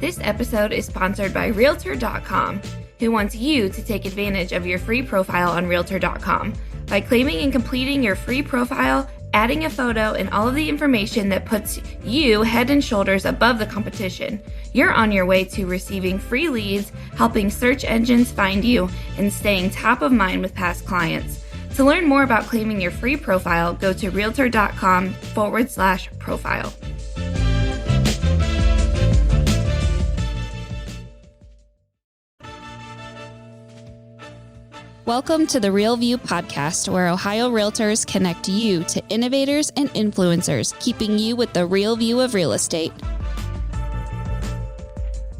This episode is sponsored by Realtor.com, who wants you to take advantage of your free profile on Realtor.com. By claiming and completing your free profile, adding a photo, and all of the information that puts you head and shoulders above the competition, you're on your way to receiving free leads, helping search engines find you, and staying top of mind with past clients. To learn more about claiming your free profile, go to Realtor.com/profile. Welcome to the Real View podcast, where Ohio Realtors connect you to innovators and influencers, keeping you with the real view of real estate.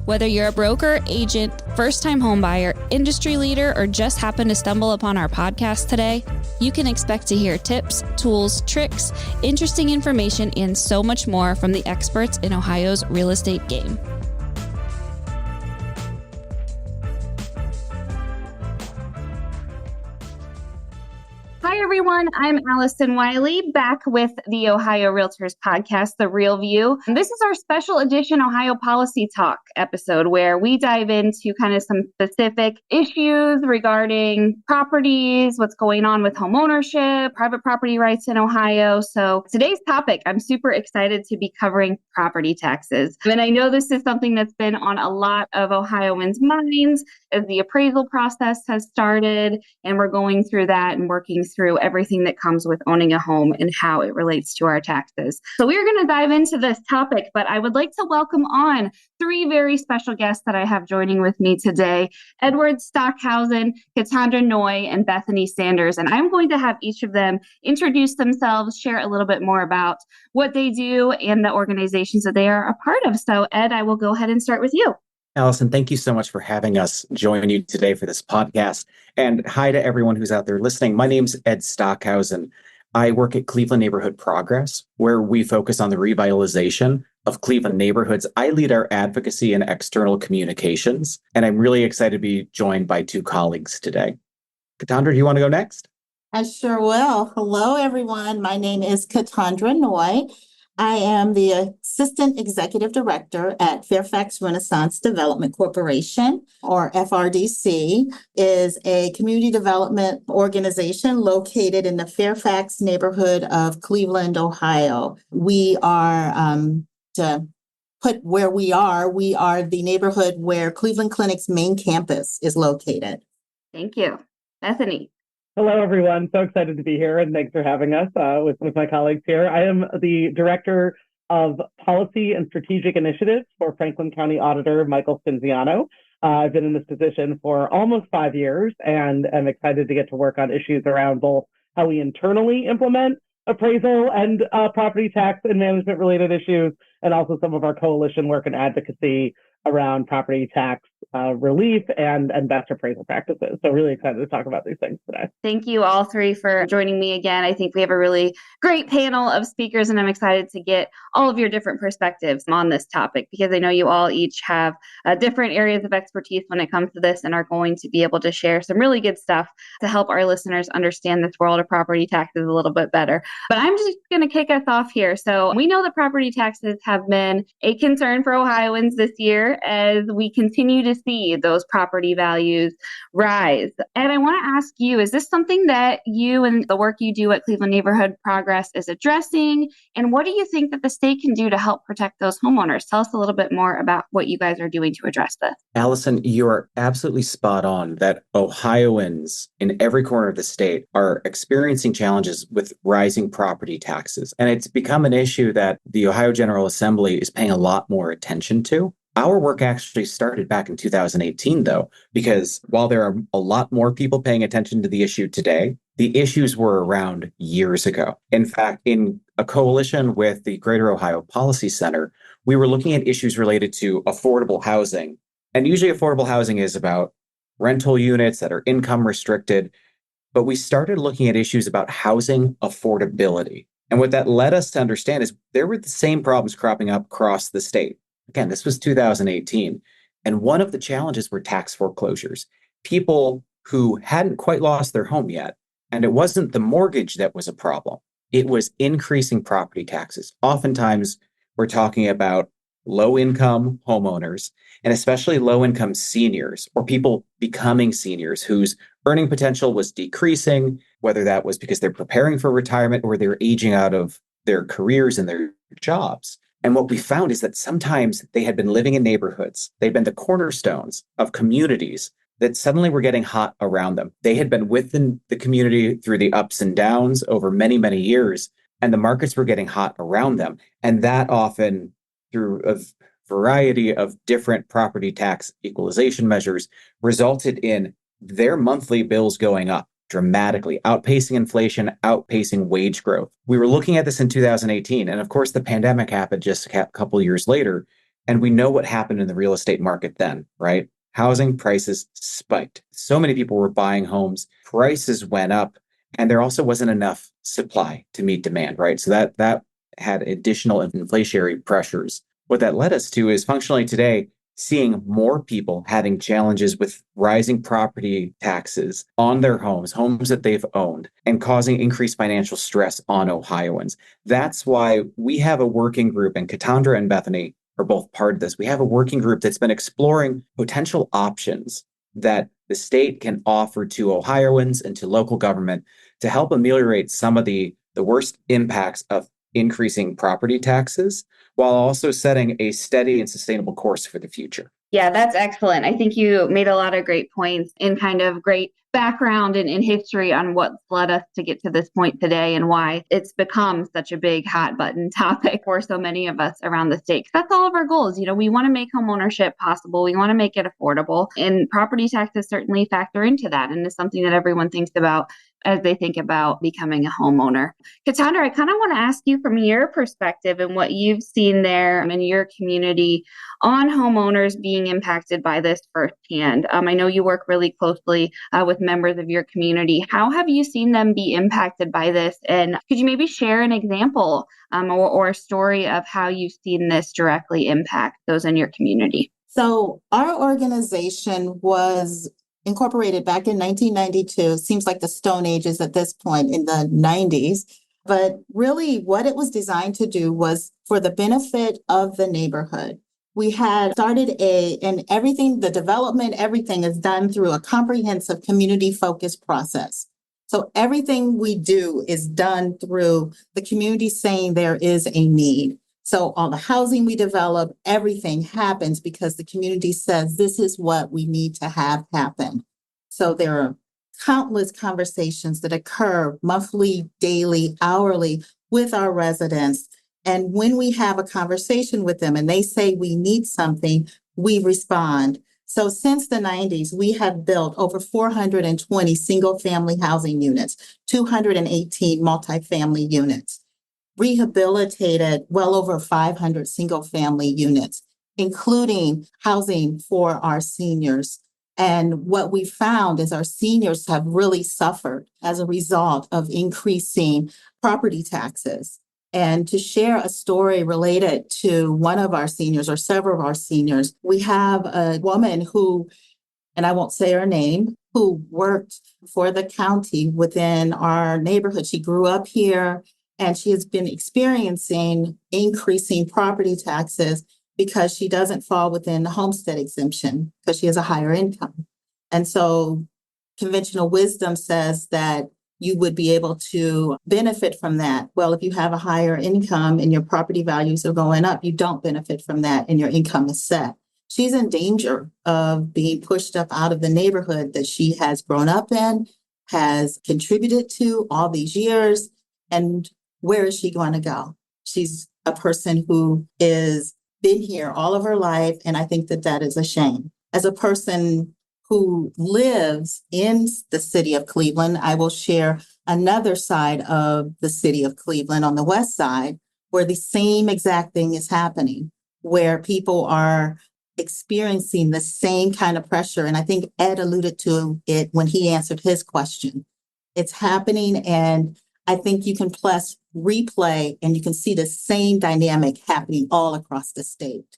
Whether you're a broker, agent, first-time homebuyer, industry leader, or just happen to stumble upon our podcast today, you can expect to hear tips, tools, tricks, interesting information, and so much more from the experts in Ohio's real estate game. Hi, everyone. I'm Allison Wiley, back with the Ohio Realtors podcast, The Real View. And this is our special edition Ohio Policy Talk episode, where we dive into kind of some specific issues regarding properties, what's going on with homeownership, private property rights in Ohio. So today's topic, I'm super excited to be covering property taxes. And I know this is something that's been on a lot of Ohioans' minds as the appraisal process has started, and we're going through that and working through everything that comes with owning a home and how it relates to our taxes. So we're going to dive into this topic, but I would like to welcome on three very special guests that I have joining with me today: Edward Stockhausen, Cassandra Noy, and Bethany Sanders. And I'm going to have each of them introduce themselves, share a little bit more about what they do and the organizations that they are a part of. So Ed, I will go ahead and start with you. Allison, thank you so much for having us join you today for this podcast. And hi to everyone who's out there listening. My name's Ed Stockhausen. I work at Cleveland Neighborhood Progress, where we focus on the revitalization of Cleveland neighborhoods. I lead our advocacy and external communications, and I'm really excited to be joined by two colleagues today. Cassandra, do you want to go next? I sure will. Hello, everyone. My name is Cassandra Noy. I am the Assistant Executive Director at Fairfax Renaissance Development Corporation, or FRDC, is a community development organization located in the Fairfax neighborhood of Cleveland, Ohio. We are, to put where we are the neighborhood where Cleveland Clinic's main campus is located. Thank you. Bethany. Hello, everyone. So excited to be here, and thanks for having us with my colleagues here. I am the Director of Policy and Strategic Initiatives for Franklin County Auditor Michael Cinziano. I've been in this position for almost 5 years, and I'm excited to get to work on issues around both how we internally implement appraisal and property tax and management-related issues, and also some of our coalition work and advocacy around property tax relief and best appraisal practices. So really excited to talk about these things today. Thank you all three for joining me again. I think we have a really great panel of speakers, and I'm excited to get all of your different perspectives on this topic, because I know you all each have different areas of expertise when it comes to this and are going to be able to share some really good stuff to help our listeners understand this world of property taxes a little bit better. But I'm just going to kick us off here. So we know that property taxes have been a concern for Ohioans this year as we continue to see those property values rise. And I want to ask you, is this something that you and the work you do at Cleveland Neighborhood Progress is addressing? And what do you think that the state can do to help protect those homeowners? Tell us a little bit more about what you guys are doing to address this. Allison, you are absolutely spot on that Ohioans in every corner of the state are experiencing challenges with rising property taxes. And it's become an issue that the Ohio General Assembly is paying a lot more attention to. Our work actually started back in 2018, though, because while there are a lot more people paying attention to the issue today, the issues were around years ago. In fact, in a coalition with the Greater Ohio Policy Center, we were looking at issues related to affordable housing. And usually affordable housing is about rental units that are income restricted. But we started looking at issues about housing affordability. And what that led us to understand is there were the same problems cropping up across the state. Again, this was 2018. And one of the challenges were tax foreclosures. People who hadn't quite lost their home yet. And it wasn't the mortgage that was a problem. It was increasing property taxes. Oftentimes, we're talking about low-income homeowners, and especially low-income seniors or people becoming seniors whose earning potential was decreasing, whether that was because they're preparing for retirement or they're aging out of their careers and their jobs. And what we found is that sometimes they had been living in neighborhoods. They'd been the cornerstones of communities that suddenly were getting hot around them. They had been within the community through the ups and downs over many, many years, and the markets were getting hot around them. And that often, through a variety of different property tax equalization measures, resulted in their monthly bills going up dramatically, outpacing inflation, outpacing wage growth. We were looking at this in 2018, and of course, the pandemic happened just a couple years later, and we know what happened in the real estate market then, right? Housing prices spiked. So many people were buying homes, prices went up, and there also wasn't enough supply to meet demand, right? So that had additional inflationary pressures. What that led us to is functionally today seeing more people having challenges with rising property taxes on their homes that they've owned, and causing increased financial stress on Ohioans. That's why we have a working group, and Cassandra and Bethany are both part of this. We have a working group that's been exploring potential options that the state can offer to Ohioans and to local government to help ameliorate some of the worst impacts of increasing property taxes, while also setting a steady and sustainable course for the future. Yeah, that's excellent. I think you made a lot of great points and kind of great background and history on what's led us to get to this point today and why it's become such a big hot button topic for so many of us around the state. That's all of our goals. We want to make homeownership possible. We want to make it affordable, and property taxes certainly factor into that. And it's something that everyone thinks about as they think about becoming a homeowner. Cassandra, I kind of want to ask you from your perspective and what you've seen there in your community on homeowners being impacted by this firsthand. I know you work really closely with members of your community. How have you seen them be impacted by this? And could you maybe share an example or a story of how you've seen this directly impact those in your community? So our organization was incorporated back in 1992. Seems like the Stone Ages at this point in the 90s. But really what it was designed to do was for the benefit of the neighborhood. We had started and everything, the development, everything is done through a comprehensive community-focused process. So everything we do is done through the community saying there is a need. So all the housing we develop, everything happens because the community says this is what we need to have happen. So there are countless conversations that occur monthly, daily, hourly with our residents. And when we have a conversation with them and they say we need something, we respond. So since the 90s, we have built over 420 single-family housing units, 218 multifamily units, rehabilitated well over 500 single-family units, including housing for our seniors. And what we found is our seniors have really suffered as a result of increasing property taxes. And to share a story related to one of our seniors or several of our seniors, we have a woman who, and I won't say her name, who worked for the county within our neighborhood. She grew up here and she has been experiencing increasing property taxes because she doesn't fall within the homestead exemption because she has a higher income. And so conventional wisdom says that you would be able to benefit from that. Well, if you have a higher income and your property values are going up, you don't benefit from that and your income is set. She's in danger of being pushed up out of the neighborhood that she has grown up in, has contributed to all these years. And where is she going to go? She's a person who is been here all of her life. And I think that that is a shame. As a person who lives in the city of Cleveland, I will share another side of the city of Cleveland on the west side, where the same exact thing is happening, where people are experiencing the same kind of pressure. And I think Ed alluded to it when he answered his question. It's happening, and I think you can plus replay and you can see the same dynamic happening all across the state.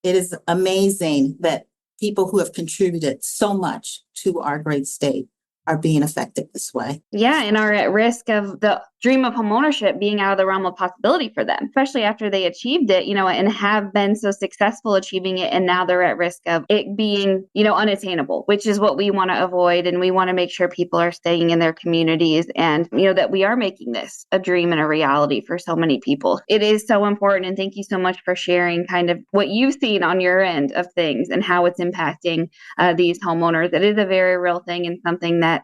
It is amazing that people who have contributed so much to our great state are being affected this way. Yeah, and are at risk of the dream of homeownership being out of the realm of possibility for them, especially after they achieved it, and have been so successful achieving it. And now they're at risk of it being, unattainable, which is what we want to avoid. And we want to make sure people are staying in their communities and, that we are making this a dream and a reality for so many people. It is so important. And thank you so much for sharing kind of what you've seen on your end of things and how it's impacting these homeowners. It is a very real thing and something that,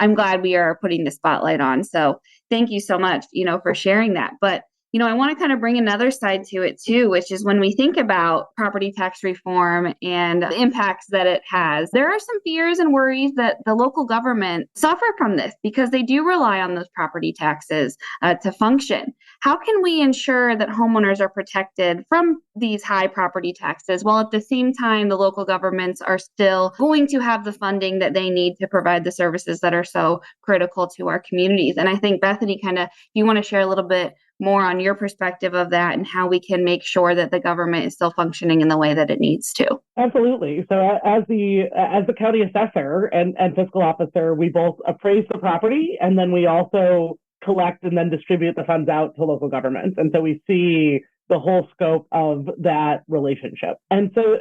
I'm glad we are putting the spotlight on. So thank you so much, for sharing that. But I want to kind of bring another side to it too, which is when we think about property tax reform and the impacts that it has, there are some fears and worries that the local government suffer from this because they do rely on those property taxes to function. How can we ensure that homeowners are protected from these high property taxes while at the same time the local governments are still going to have the funding that they need to provide the services that are so critical to our communities? And I think, Bethany, kind of, you want to share a little bit more on your perspective of that and how we can make sure that the government is still functioning in the way that it needs to. Absolutely. So as the county assessor and fiscal officer, we both appraise the property and then we also collect and then distribute the funds out to local governments. And so we see the whole scope of that relationship. And so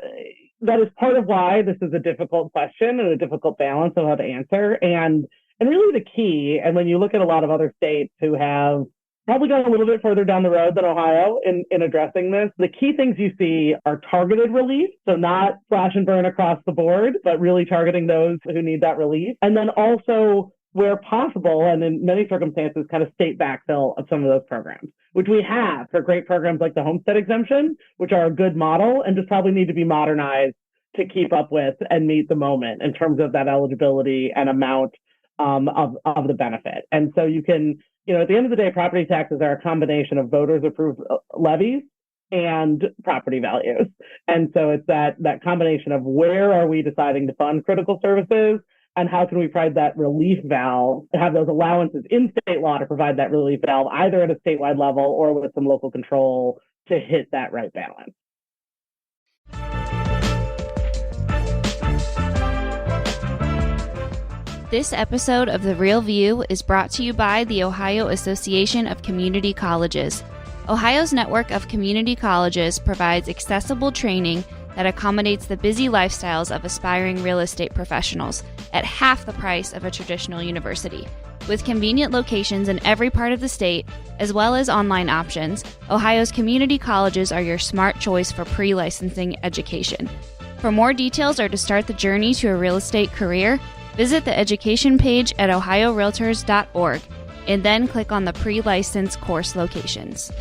that is part of why this is a difficult question and a difficult balance of how to answer. And really the key, and when you look at a lot of other states who have probably gone a little bit further down the road than Ohio in addressing this, the key things you see are targeted relief. So not slash and burn across the board, but really targeting those who need that relief. And then also, where possible, and in many circumstances, kind of state backfill of some of those programs, which we have for great programs like the homestead exemption, which are a good model and just probably need to be modernized to keep up with and meet the moment in terms of that eligibility and amount of the benefit. And so you can, at the end of the day, property taxes are a combination of voters approved levies and property values. And so it's that combination of where are we deciding to fund critical services and how can we provide that relief valve, have those allowances in state law to provide that relief valve, either at a statewide level or with some local control to hit that right balance. This episode of The Real View is brought to you by the Ohio Association of Community Colleges. Ohio's network of community colleges provides accessible training that accommodates the busy lifestyles of aspiring real estate professionals at half the price of a traditional university. With convenient locations in every part of the state, as well as online options, Ohio's community colleges are your smart choice for pre-licensing education. For more details or to start the journey to a real estate career, visit the education page at ohiorealtors.org and then click on the pre-license course locations.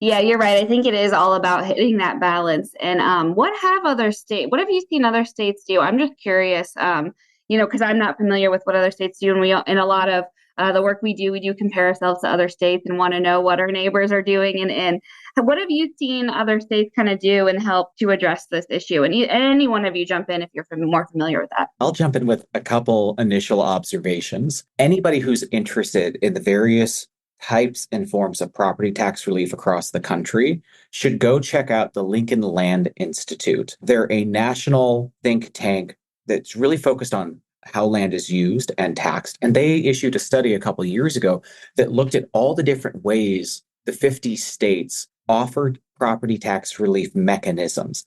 Yeah, you're right. I think it is all about hitting that balance. And what have you seen other states do? I'm just curious, because I'm not familiar with what other states do. And in a lot of the work we do compare ourselves to other states and want to know what our neighbors are doing. And what have you seen other states kind of do and help to address this issue? And any one of you jump in if you're more familiar with that. I'll jump in with a couple initial observations. Anybody who's interested in the various types and forms of property tax relief across the country should go check out the Lincoln Land Institute. They're a national think tank that's really focused on how land is used and taxed. And they issued a study a couple of years ago that looked at all the different ways the 50 states offered property tax relief mechanisms.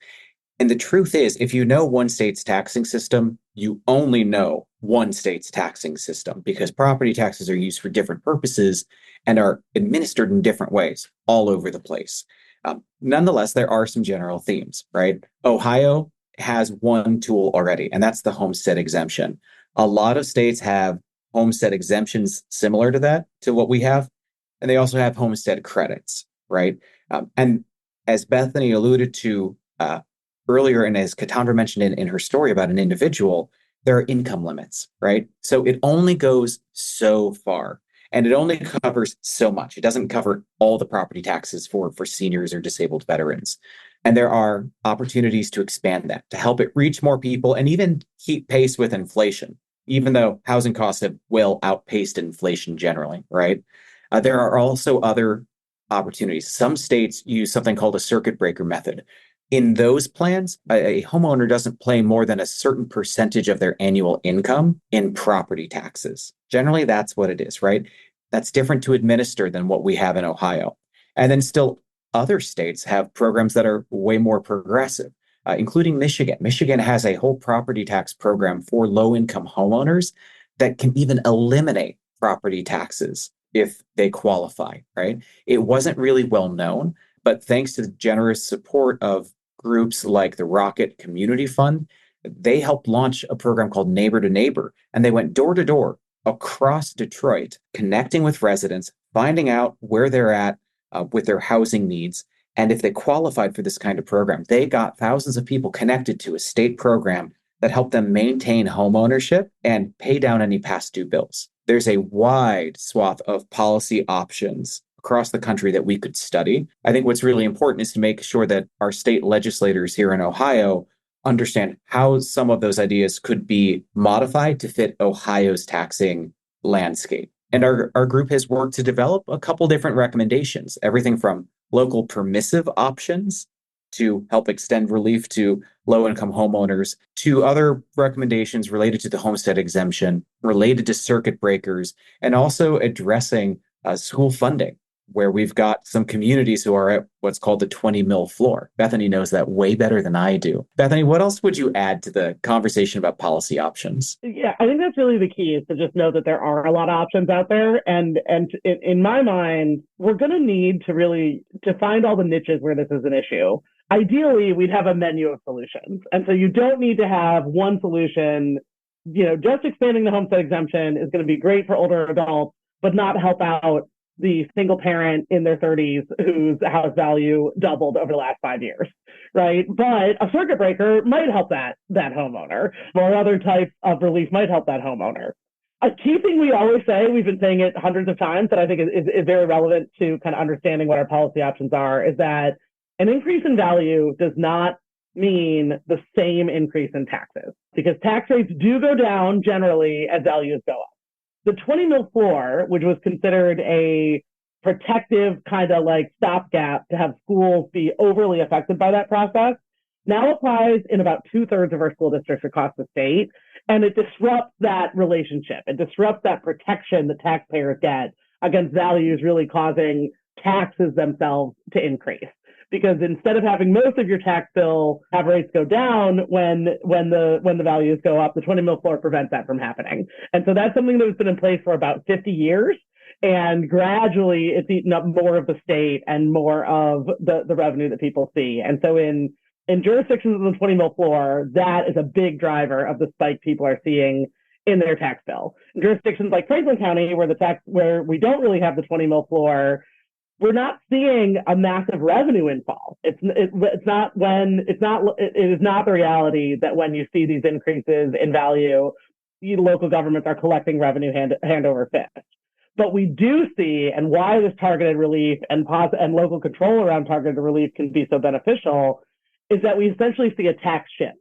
And the truth is, if you know one state's taxing system, you only know one state's taxing system because property taxes are used for different purposes and are administered in different ways all over the place. Nonetheless, there are some general themes, right? Ohio has one tool already, and that's the homestead exemption. A lot of states have homestead exemptions similar to that, to what we have, and they also have homestead credits, right? And as Bethany alluded to earlier, and as Katandra mentioned in her story about an individual, there are income limits, right? So it only goes so far. And it only covers so much. It doesn't cover all the property taxes for seniors or disabled veterans. And there are opportunities to expand that, to help it reach more people and even keep pace with inflation, even though housing costs have well outpaced inflation generally, right? There are also other opportunities. Some states use something called a circuit breaker method. In those plans, a homeowner doesn't pay more than a certain percentage of their annual income in property taxes. Generally, that's what it is, right? That's different to administer than what we have in Ohio. And then still other states have programs that are way more progressive, including Michigan. Michigan has a whole property tax program for low-income homeowners that can even eliminate property taxes if they qualify, right? It wasn't really well known, but thanks to the generous support of groups like the Rocket Community Fund, they helped launch a program called Neighbor to Neighbor, and they went door to door across Detroit, connecting with residents, finding out where they're at with their housing needs. And if they qualified for this kind of program, they got thousands of people connected to a state program that helped them maintain home ownership and pay down any past due bills. There's a wide swath of policy options across the country that we could study. I think what's really important is to make sure that our state legislators here in Ohio understand how some of those ideas could be modified to fit Ohio's taxing landscape. And our group has worked to develop a couple different recommendations, everything from local permissive options to help extend relief to low-income homeowners, to other recommendations related to the homestead exemption, related to circuit breakers, and also addressing school funding, where we've got some communities who are at what's called the 20 mil floor. Bethany knows that way better than I do. Bethany, what else would you add to the conversation about policy options? Yeah, I think that's really the key, is to just know that there are a lot of options out there. And in my mind, we're going to need to find all the niches where this is an issue. Ideally, we'd have a menu of solutions. And so you don't need to have one solution. Just expanding the homestead exemption is going to be great for older adults, but not help out the single parent in their 30s whose house value doubled over the last 5 years, right? But a circuit breaker might help that homeowner, or other types of relief might help that homeowner. A key thing we always say, we've been saying it hundreds of times, that I think is very relevant to kind of understanding what our policy options are, is that an increase in value does not mean the same increase in taxes, because tax rates do go down generally as values go up. The 20 mil floor, which was considered a protective kind of like stopgap to have schools be overly affected by that process, now applies in about 2/3 of our school districts across the state. And it disrupts that relationship. It disrupts that protection that taxpayers get against values really causing taxes themselves to increase. Because instead of having most of your tax bill have rates go down when the values go up, the 20 mil floor prevents that from happening. And so that's something that's been in place for about 50 years. And gradually it's eaten up more of the state and more of the revenue that people see. And so in jurisdictions with the 20 mil floor, that is a big driver of the spike people are seeing in their tax bill. In jurisdictions like Franklin County, where we don't really have the 20 mil floor, we're not seeing a massive revenue infall. It is not the reality that when you see these increases in value, local governments are collecting revenue hand over fist. But we do see, and why this targeted relief and local control around targeted relief can be so beneficial, is that we essentially see a tax shift.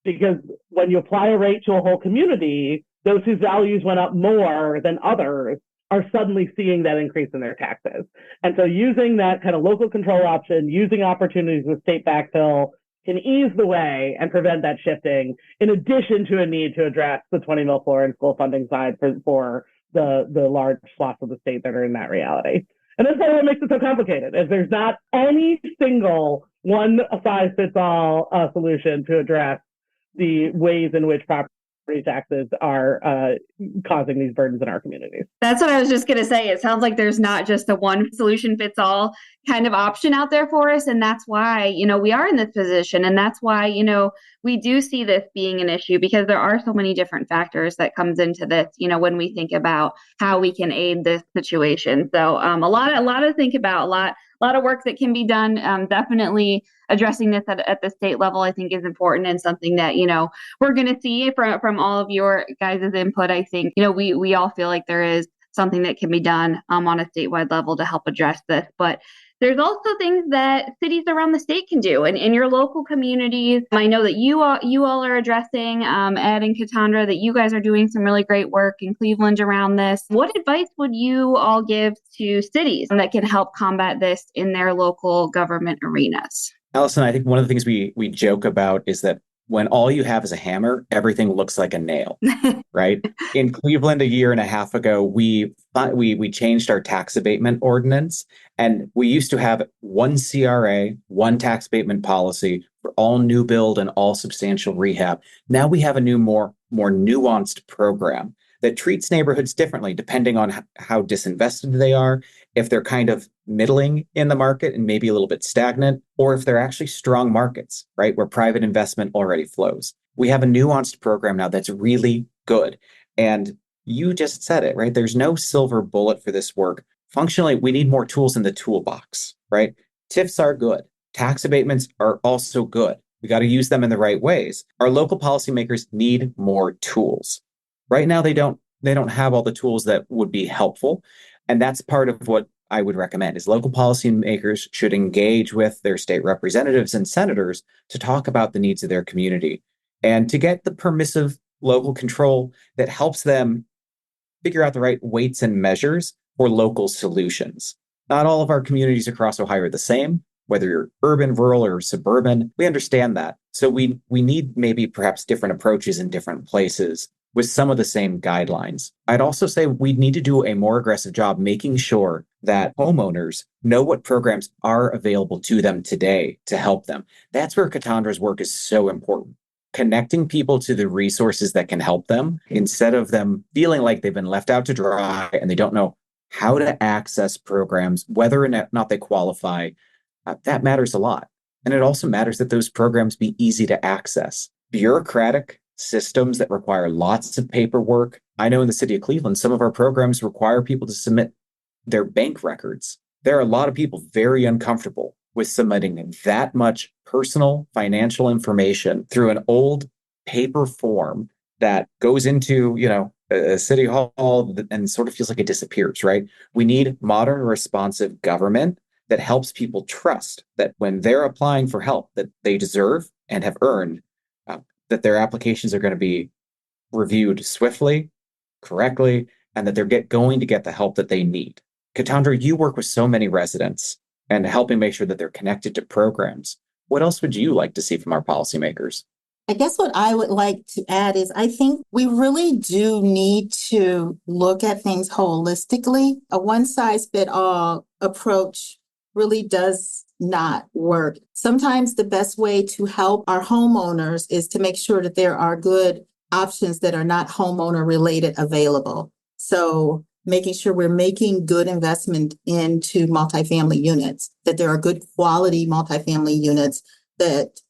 Because when you apply a rate to a whole community, those whose values went up more than others are suddenly seeing that increase in their taxes. And so using that kind of local control option, using opportunities with state backfill can ease the way and prevent that shifting, in addition to a need to address the 20 mil floor and school funding side for the large swaths of the state that are in that reality. And that's what makes it so complicated, is there's not any single one size fits all solution to address the ways in which property taxes are causing these burdens in our communities. That's what I was just going to say. It sounds like there's not just a one solution fits all kind of option out there for us. And that's why, we are in this position. And that's why, we do see this being an issue, because there are so many different factors that comes into this, when we think about how we can aid this situation. So a lot to think about, a lot of work that can be done. Definitely addressing this at the state level, I think, is important, and something that, we're going to see from all of your guys' input. I think, we all feel like there is something that can be done on a statewide level to help address this. But there's also things that cities around the state can do, and in your local communities. I know that you all are addressing, Ed and Cassandra, that you guys are doing some really great work in Cleveland around this. What advice would you all give to cities that can help combat this in their local government arenas? Allison, I think one of the things we joke about is that when all you have is a hammer, everything looks like a nail, right? In Cleveland a year and a half ago, we changed our tax abatement ordinance, and we used to have one CRA, one tax abatement policy for all new build and all substantial rehab. Now we have a new, more nuanced program that treats neighborhoods differently depending on how disinvested they are, if they're kind of middling in the market and maybe a little bit stagnant, or if they're actually strong markets, right, where private investment already flows. We have a nuanced program now that's really good. And you just said it, right? There's no silver bullet for this work. Functionally, we need more tools in the toolbox, right? TIFs are good. Tax abatements are also good. We got to use them in the right ways. Our local policymakers need more tools. Right now, they don't have all the tools that would be helpful. And that's part of what I would recommend is local policymakers should engage with their state representatives and senators to talk about the needs of their community and to get the permissive local control that helps them figure out the right weights and measures for local solutions. Not all of our communities across Ohio are the same, whether you're urban, rural, or suburban. We understand that. So we need maybe perhaps different approaches in different places with some of the same guidelines. I'd also say we need to do a more aggressive job making sure that homeowners know what programs are available to them today to help them. That's where Kattandra's work is so important. Connecting people to the resources that can help them instead of them feeling like they've been left out to dry and they don't know how to access programs, whether or not they qualify. That matters a lot. And it also matters that those programs be easy to access. Bureaucratic systems that require lots of paperwork. I know in the city of Cleveland, some of our programs require people to submit their bank records. There are a lot of people very uncomfortable with submitting that much personal financial information through an old paper form that goes into, a city hall and sort of feels like it disappears, right? We need modern, responsive government that helps people trust that when they're applying for help that they deserve and have earned, that their applications are going to be reviewed swiftly, correctly, and that they're going to get the help that they need. Kattandra, you work with so many residents and helping make sure that they're connected to programs. What else would you like to see from our policymakers? I guess what I would like to add is I think we really do need to look at things holistically. A one-size-fits-all approach really does not work. Sometimes the best way to help our homeowners is to make sure that there are good options that are not homeowner related available. So making sure we're making good investment into multifamily units, that there are good quality multifamily units that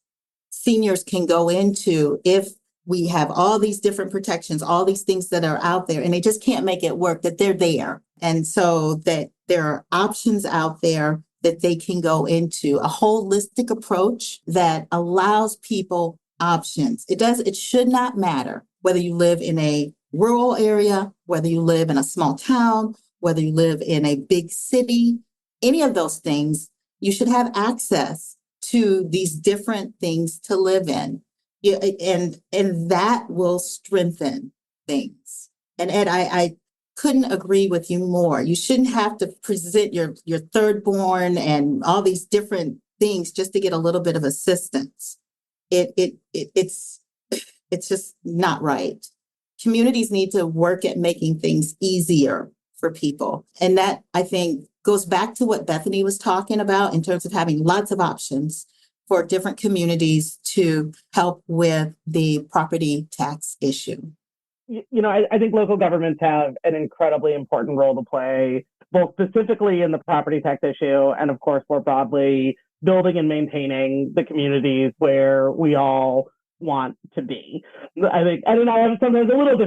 seniors can go into if we have all these different protections, all these things that are out there, and they just can't make it work, that they're there. And so that there are options out there that they can go into, a holistic approach that allows people options. It should not matter whether you live in a rural area, whether you live in a small town, whether you live in a big city, any of those things, you should have access to these different things to live in. And that will strengthen things. And Ed, I couldn't agree with you more. You shouldn't have to present your third born and all these different things just to get a little bit of assistance. It's just not right. Communities need to work at making things easier for people. And that, I think, goes back to what Bethany was talking about in terms of having lots of options for different communities to help with the property tax issue. I think local governments have an incredibly important role to play, both specifically in the property tax issue and, of course, more broadly, building and maintaining the communities where we all want to be. I think Ed and I have sometimes a little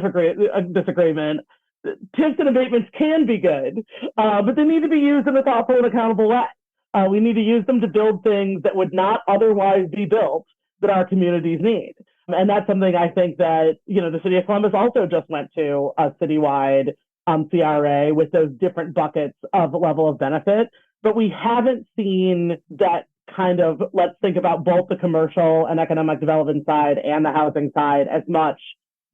disagreement. TIFs and abatements can be good, but they need to be used in a thoughtful and accountable way. We need to use them to build things that would not otherwise be built that our communities need. And that's something I think that, the city of Columbus also just went to a citywide CRA with those different buckets of level of benefit. But we haven't seen that kind of, let's think about both the commercial and economic development side and the housing side as much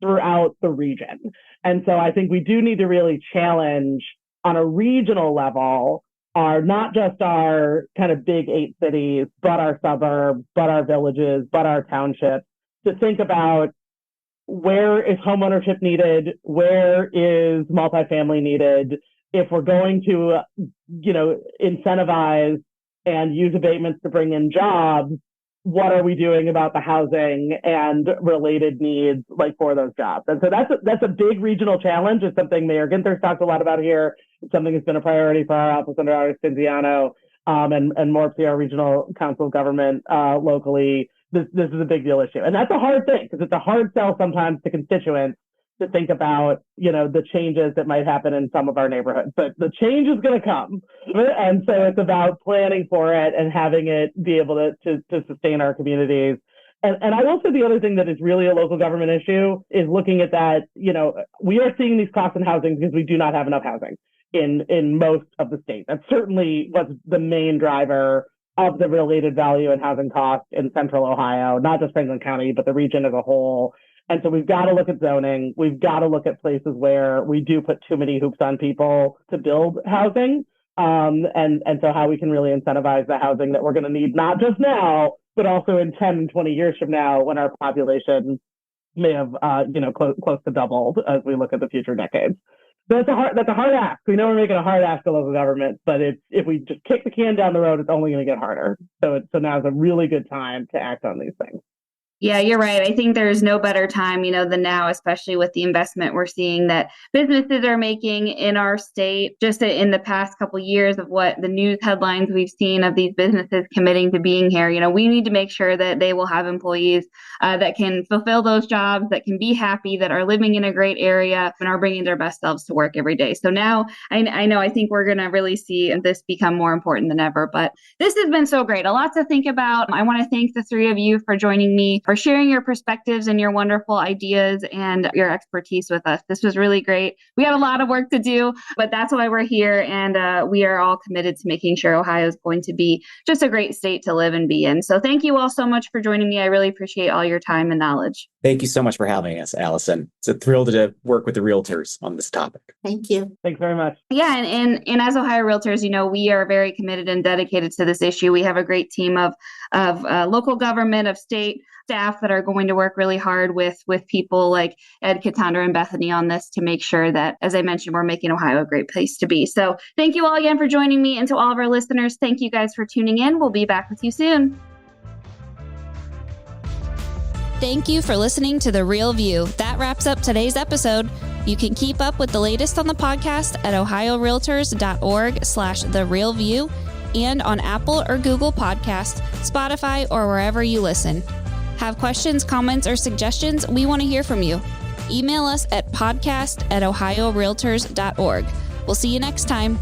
throughout the region. And so I think we do need to really challenge on a regional level are not just our kind of big 8 cities, but our suburbs, but our villages, but our townships, to think about where is homeownership needed, where is multifamily needed, if we're going to, incentivize and use abatements to bring in jobs, what are we doing about the housing and related needs for those jobs? And so that's a big regional challenge. It's something Mayor Ginther's talked a lot about here. It's something that's been a priority for our office under Artis Cinziano, and more our regional council of government locally. This is a big deal issue. And that's a hard thing because it's a hard sell sometimes to constituents to think about, the changes that might happen in some of our neighborhoods. But the change is going to come. And so it's about planning for it and having it be able to sustain our communities. And I will say the other thing that is really a local government issue is looking at that, we are seeing these costs in housing because we do not have enough housing in most of the state. That's certainly what's the main driver of the related value and housing costs in central Ohio, not just Franklin County, but the region as a whole. And so we've got to look at zoning. We've got to look at places where we do put too many hoops on people to build housing. And so how we can really incentivize the housing that we're going to need, not just now, but also in 10 and 20 years from now when our population may have, close to doubled as we look at the future decades. So that's a hard ask. We know we're making a hard ask to local government, but if we just kick the can down the road, it's only going to get harder. So now is a really good time to act on these things. Yeah, you're right. I think there's no better time, than now, especially with the investment we're seeing that businesses are making in our state. Just in the past couple of years of what the news headlines we've seen of these businesses committing to being here, we need to make sure that they will have employees that can fulfill those jobs, that can be happy, that are living in a great area and are bringing their best selves to work every day. So now I think we're going to really see this become more important than ever. But this has been so great. A lot to think about. I want to thank the three of you for joining me, for sharing your perspectives and your wonderful ideas and your expertise with us. This was really great. We have a lot of work to do, but that's why we're here. And we are all committed to making sure Ohio is going to be just a great state to live and be in. So thank you all so much for joining me. I really appreciate all your time and knowledge. Thank you so much for having us, Allison. It's a thrill to work with the Realtors on this topic. Thank you. Thanks very much. Yeah, and as Ohio Realtors, we are very committed and dedicated to this issue. We have a great team of local government, of state staff that are going to work really hard with people like Ed, Cassandra, and Bethany on this to make sure that, as I mentioned, we're making Ohio a great place to be. So thank you all again for joining me, and to all of our listeners, thank you guys for tuning in. We'll be back with you soon. Thank you for listening to The Real View. That wraps up today's episode. You can keep up with the latest on the podcast at ohiorealtors.org/therealview and on Apple or Google Podcasts, Spotify, or wherever you listen. Have questions, comments, or suggestions? We want to hear from you. Email us at podcast@ohiorealtors.org. We'll see you next time.